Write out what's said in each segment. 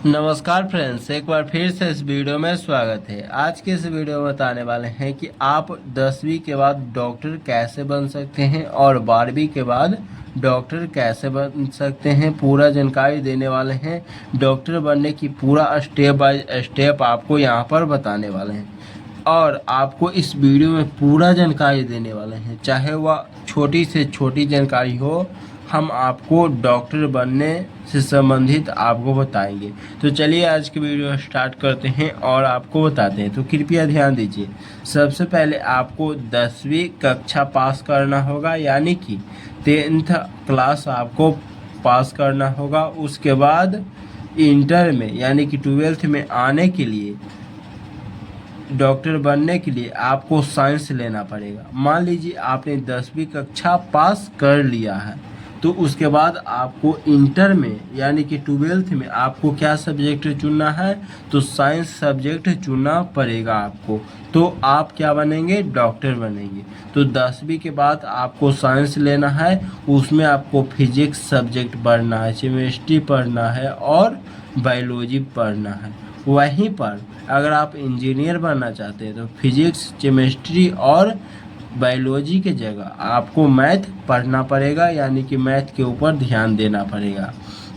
नमस्कार फ्रेंड्स, एक बार फिर से इस वीडियो में स्वागत है। आज के इस वीडियो में बताने वाले हैं कि आप 10वीं के बाद डॉक्टर कैसे बन सकते हैं और 12वीं के बाद डॉक्टर कैसे बन सकते हैं। पूरा जानकारी देने वाले हैं। डॉक्टर बनने की पूरा स्टेप बाय स्टेप आपको यहाँ पर बताने वाले हैं और आपको इस वीडियो में पूरा जानकारी देने वाले हैं। चाहे वह छोटी से छोटी जानकारी हो, हम आपको डॉक्टर बनने से संबंधित आपको बताएंगे। तो चलिए आज की वीडियो स्टार्ट करते हैं और आपको बताते हैं। तो कृपया ध्यान दीजिए। सबसे पहले आपको 10वीं कक्षा पास करना होगा, यानी कि 10th क्लास आपको पास करना होगा। उसके बाद इंटर में यानी कि 12th में आने के लिए, डॉक्टर बनने के लिए आपको साइंस लेना पड़ेगा। मान लीजिए आपने 10वीं कक्षा पास कर लिया है, तो उसके बाद आपको इंटर में यानी कि 12th में आपको क्या सब्जेक्ट चुनना है, तो साइंस सब्जेक्ट चुनना पड़ेगा आपको। तो आप क्या बनेंगे, डॉक्टर बनेंगे। तो 10वीं के बाद आपको साइंस लेना है, उसमें आपको फिजिक्स सब्जेक्ट पढ़ना है, केमिस्ट्री पढ़ना है और बायोलॉजी पढ़ना है। वहीं पर अगर आप इंजीनियर बनना चाहते हैं तो फिजिक्स, केमिस्ट्री और बायोलॉजी के जगह आपको मैथ पढ़ना पड़ेगा, यानी कि मैथ के ऊपर ध्यान देना पड़ेगा।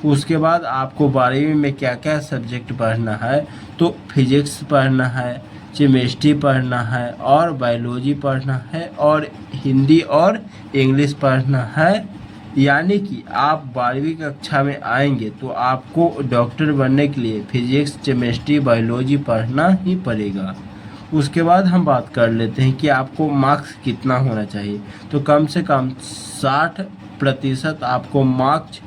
उसके बाद आपको 12वीं में क्या क्या सब्जेक्ट पढ़ना है, तो फिजिक्स पढ़ना है, केमिस्ट्री पढ़ना है और बायोलॉजी पढ़ना है और हिंदी और इंग्लिश पढ़ना है। यानी कि आप 12वीं कक्षा में आएंगे तो आपको डॉक्टर बनने के लिए फिजिक्स, केमिस्ट्री, बायोलॉजी पढ़ना ही पड़ेगा। उसके बाद हम बात कर लेते हैं कि आपको मार्क्स कितना होना चाहिए। तो कम से कम 60% आपको मार्क्स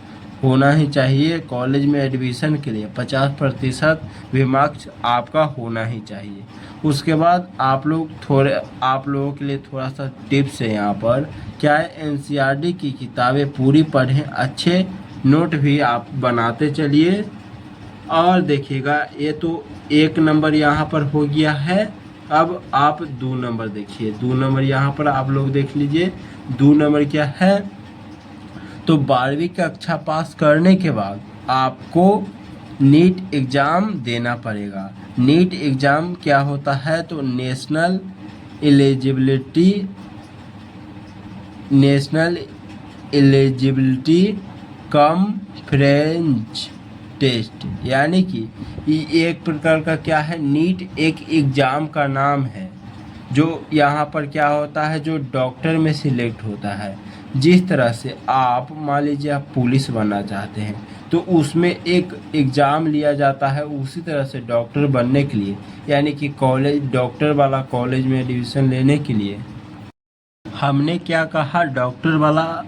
होना ही चाहिए। कॉलेज में एडमिशन के लिए 50% भी मार्क्स आपका होना ही चाहिए। उसके बाद आप लोगों के लिए थोड़ा सा टिप्स है यहाँ पर। क्या है, एनसीईआरटी की किताबें पूरी पढ़ें, अच्छे नोट भी आप बनाते चलिए। और देखिएगा, ये तो 1 नंबर यहाँ पर हो गया है। अब आप 2 नंबर देखिए। 2 नंबर यहाँ पर आप लोग देख लीजिए। 2 नंबर क्या है, तो 12वीं कक्षा पास करने के बाद आपको नीट एग्ज़ाम देना पड़ेगा। नीट एग्ज़ाम क्या होता है, तो नेशनल एलिजिबिलिटी कॉन्फ्रेंस टेस्ट, यानी कि ये एक प्रकार का क्या है, नीट एक एग्ज़ाम का नाम है जो यहाँ पर क्या होता है, जो डॉक्टर में सिलेक्ट होता है। जिस तरह से आप मान लीजिए आप पुलिस बनना चाहते हैं तो उसमें एक एग्ज़ाम लिया जाता है, उसी तरह से डॉक्टर बनने के लिए यानी कि कॉलेज, डॉक्टर वाला कॉलेज में एडमिशन लेने के लिए हमने क्या कहा, डॉक्टर वाला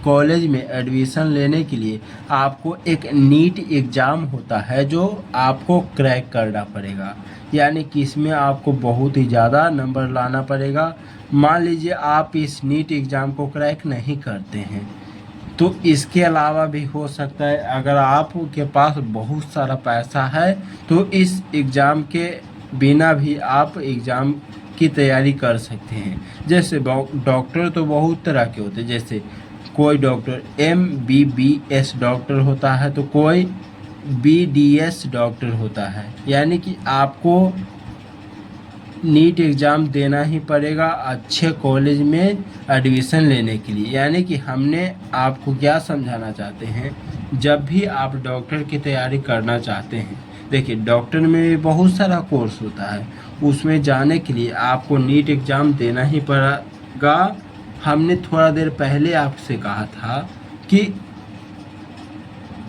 कॉलेज में एडमिशन लेने के लिए आपको एक नीट एग्ज़ाम होता है जो आपको क्रैक करना पड़ेगा। यानी कि इसमें आपको बहुत ही ज़्यादा नंबर लाना पड़ेगा। मान लीजिए आप इस नीट एग्ज़ाम को क्रैक नहीं करते हैं तो इसके अलावा भी हो सकता है, अगर आपके पास बहुत सारा पैसा है तो इस एग्ज़ाम के बिना भी आप एग्ज़ाम की तैयारी कर सकते हैं। जैसे डॉक्टर तो बहुत तरह के होते हैं, जैसे कोई डॉक्टर MBBS डॉक्टर होता है तो कोई BDS डॉक्टर होता है। यानी कि आपको नीट एग्ज़ाम देना ही पड़ेगा अच्छे कॉलेज में एडमिशन लेने के लिए। यानी कि हमने आपको क्या समझाना चाहते हैं, जब भी आप डॉक्टर की तैयारी करना चाहते हैं, देखिए डॉक्टर में भी बहुत सारा कोर्स होता है, उसमें जाने के लिए आपको नीट एग्ज़ाम देना ही पड़ेगा। हमने थोड़ा देर पहले आपसे कहा था कि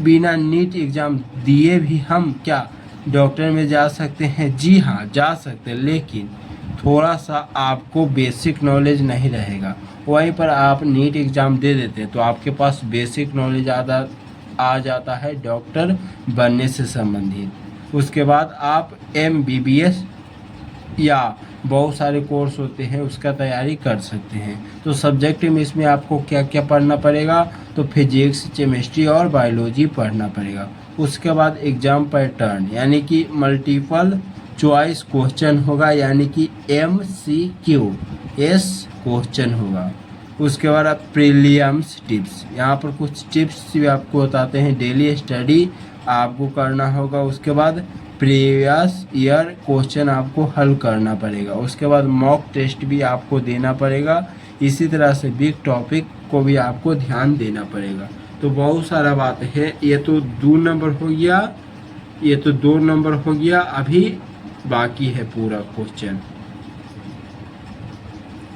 बिना नीट एग्ज़ाम दिए भी हम क्या डॉक्टर में जा सकते हैं। जी हाँ, जा सकते हैं, लेकिन थोड़ा सा आपको बेसिक नॉलेज नहीं रहेगा। वहीं पर आप नीट एग्ज़ाम दे देते हैं तो आपके पास बेसिक नॉलेज आ जाता है डॉक्टर बनने से संबंधित। उसके बाद आप MBBS या बहुत सारे कोर्स होते हैं उसका तैयारी कर सकते हैं। तो सब्जेक्ट में इसमें आपको क्या क्या पढ़ना पड़ेगा, तो फिजिक्स, केमिस्ट्री और बायोलॉजी पढ़ना पड़ेगा। उसके बाद एग्ज़ाम पैटर्न यानी कि मल्टीपल चॉइस क्वेश्चन होगा, यानी कि MCQS क्वेश्चन होगा। उसके बाद आप प्रीलिम्स टिप्स, यहाँ पर कुछ टिप्स भी आपको बताते हैं। डेली स्टडी आपको करना होगा। उसके बाद प्रीवियस ईयर क्वेश्चन आपको हल करना पड़ेगा। उसके बाद मॉक टेस्ट भी आपको देना पड़ेगा। इसी तरह से बिग टॉपिक को भी आपको ध्यान देना पड़ेगा। तो बहुत सारा बात है। ये तो 2 नंबर हो गया, ये तो 2 नंबर हो गया। अभी बाकी है पूरा क्वेश्चन।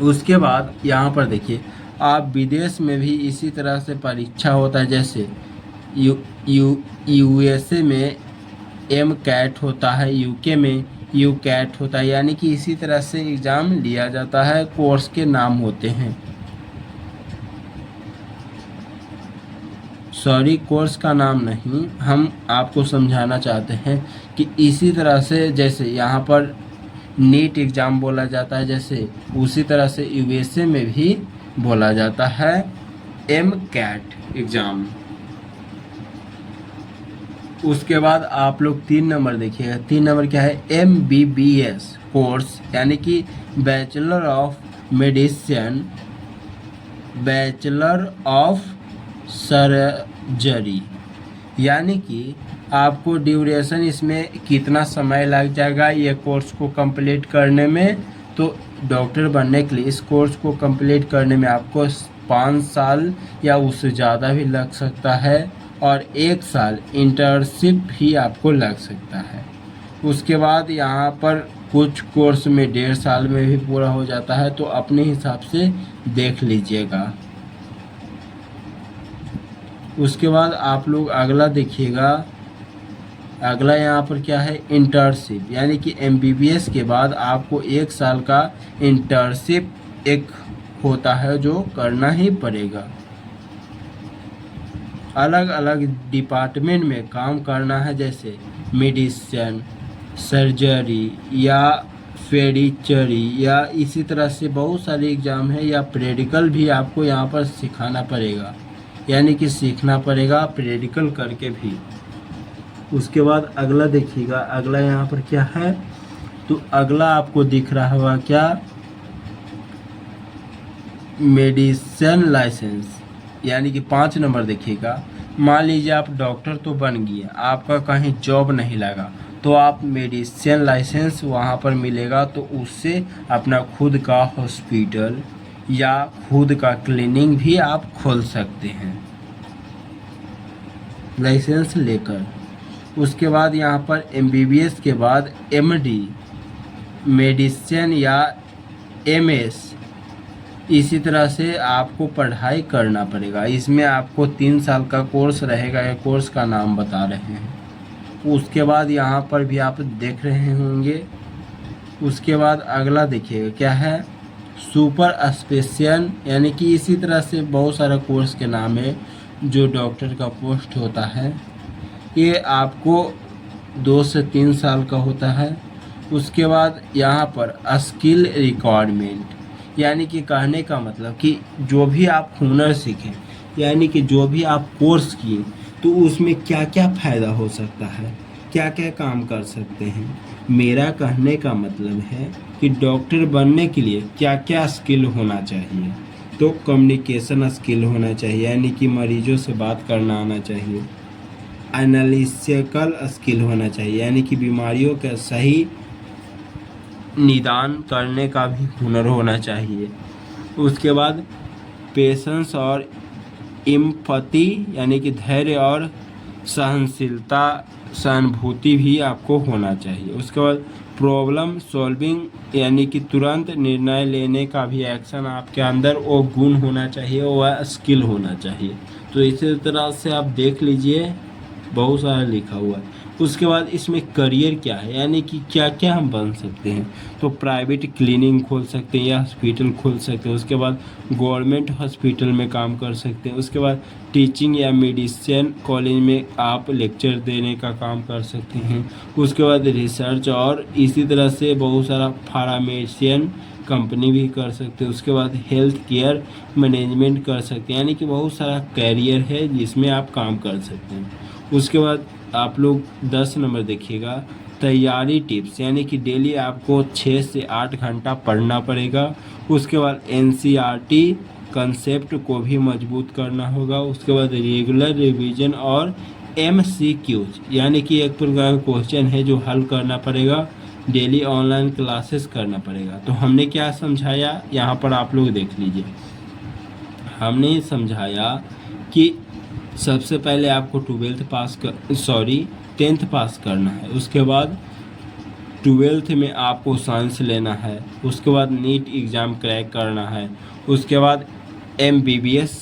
उसके बाद यहाँ पर देखिए, आप विदेश में भी इसी तरह से परीक्षा होता है। जैसे यूएसए में एम कैट होता है, यूके में यू कैट होता है। यानी कि इसी तरह से एग्ज़ाम लिया जाता है। कोर्स के नाम होते हैं, सॉरी कोर्स का नाम नहीं, हम आपको समझाना चाहते हैं कि इसी तरह से जैसे यहाँ पर नीट एग्ज़ाम बोला जाता है, जैसे उसी तरह से यूएसए में भी बोला जाता है एम कैट एग्ज़ाम। उसके बाद आप लोग 3 नंबर देखिएगा। 3 नंबर क्या है? MBBS कोर्स, यानी कि bachelor of medicine, bachelor of surgery. यानी कि आपको ड्यूरेशन इसमें कितना समय लग जाएगा ये कोर्स को कंप्लीट करने में। तो डॉक्टर बनने के लिए इस कोर्स को कंप्लीट करने में आपको 5 साल या उससे ज़्यादा भी लग सकता है, और 1 साल इंटर्नशिप भी आपको लग सकता है। उसके बाद यहाँ पर कुछ कोर्स में 1.5 साल में भी पूरा हो जाता है। तो अपने हिसाब से देख लीजिएगा। उसके बाद आप लोग अगला देखिएगा। अगला यहाँ पर क्या है? इंटर्नशिप, यानी कि MBBS के बाद आपको 1 साल का इंटर्नशिप एक होता है जो करना ही पड़ेगा। अलग अलग डिपार्टमेंट में काम करना है, जैसे मेडिसिन, सर्जरी या फेरिचरी, या इसी तरह से बहुत सारे एग्ज़ाम है। या प्रेडिकल भी आपको यहाँ पर सिखाना पड़ेगा, यानी कि सीखना पड़ेगा प्रेडिकल करके भी। उसके बाद अगला देखिएगा। अगला यहाँ पर क्या है? तो अगला आपको दिख रहा होगा क्या? मेडिसिन लाइसेंस, यानी कि 5 नंबर देखिएगा। मान लीजिए आप डॉक्टर तो बन गए, आपका कहीं जॉब नहीं लगा, तो आप मेडिसिन लाइसेंस वहाँ पर मिलेगा। तो उससे अपना खुद का हॉस्पिटल या खुद का क्लिनिक भी आप खोल सकते हैं लाइसेंस लेकर। उसके बाद यहाँ पर MBBS के बाद MD मेडिसिन या MS, इसी तरह से आपको पढ़ाई करना पड़ेगा। इसमें आपको 3 साल का कोर्स रहेगा। ये कोर्स का नाम बता रहे हैं। उसके बाद यहाँ पर भी आप देख रहे होंगे। उसके बाद अगला देखिएगा क्या है? सुपर स्पेशियन, यानी कि इसी तरह से बहुत सारा कोर्स के नाम है जो डॉक्टर का पोस्ट होता है। ये आपको 2 से 3 साल का होता है। उसके बाद यहाँ पर स्किल रिक्वायरमेंट, यानी कि कहने का मतलब कि जो भी आप हुनर सीखें, यानी कि जो भी आप कोर्स किए, तो उसमें क्या क्या फ़ायदा हो सकता है, क्या क्या काम कर सकते हैं। मेरा कहने का मतलब है कि डॉक्टर बनने के लिए क्या क्या स्किल होना चाहिए। तो कम्युनिकेशन स्किल होना चाहिए, यानी कि मरीजों से बात करना आना चाहिए। एनालिटिकल स्किल होना चाहिए, यानी कि बीमारियों का सही निदान करने का भी हुनर होना चाहिए। उसके बाद पेशेंस और एम्पैथी, यानी कि धैर्य और सहनशीलता, सहानुभूति भी आपको होना चाहिए। उसके बाद प्रॉब्लम सॉल्विंग, यानी कि तुरंत निर्णय लेने का भी एक्शन आपके अंदर वो गुण होना चाहिए, वह स्किल होना चाहिए। तो इसी तरह से आप देख लीजिए, बहुत सारा लिखा हुआ है। उसके बाद इसमें करियर क्या है, यानी कि क्या क्या हम बन सकते हैं। तो प्राइवेट क्लिनिक खोल सकते हैं या हॉस्पिटल खोल सकते हैं। उसके बाद गवर्नमेंट हॉस्पिटल में काम कर सकते हैं। उसके बाद टीचिंग या मेडिसिन कॉलेज में आप लेक्चर देने का काम कर सकते हैं। उसके बाद रिसर्च, और इसी तरह से बहुत सारा फार्मेसियन कंपनी भी कर सकते हैं। उसके बाद हेल्थ केयर मैनेजमेंट कर सकते हैं, यानी कि बहुत सारा कैरियर है जिसमें आप काम कर सकते हैं। उसके बाद आप लोग 10 नंबर देखिएगा। तैयारी टिप्स, यानी कि डेली आपको 6 से 8 घंटा पढ़ना पड़ेगा। उसके बाद NCERT कंसेप्ट को भी मजबूत करना होगा। उसके बाद रेगुलर रिवीजन और MCQs यानी कि एक प्रकार का क्वेश्चन है जो हल करना पड़ेगा। डेली ऑनलाइन क्लासेस करना पड़ेगा। तो हमने क्या समझाया यहाँ पर आप लोग देख लीजिए। हमने समझाया कि सबसे पहले आपको 10th पास करना है। उसके बाद 12th में आपको साइंस लेना है। उसके बाद नीट एग्ज़ाम क्रैक करना है। उसके बाद MBBS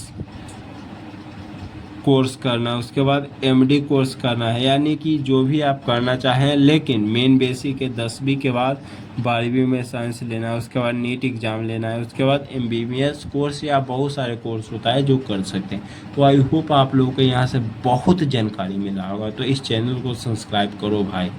कोर्स करना है। उसके बाद MD कोर्स करना है। यानी कि जो भी आप करना चाहें, लेकिन मेन बेसिक है 10वीं के बाद 12वीं में साइंस लेना है। उसके बाद नीट एग्ज़ाम लेना है। उसके बाद MBBS कोर्स या बहुत सारे कोर्स होता है जो कर सकते हैं। तो आई होप आप लोगों को यहाँ से बहुत जानकारी मिला होगा। तो इस चैनल को सब्सक्राइब करो भाई।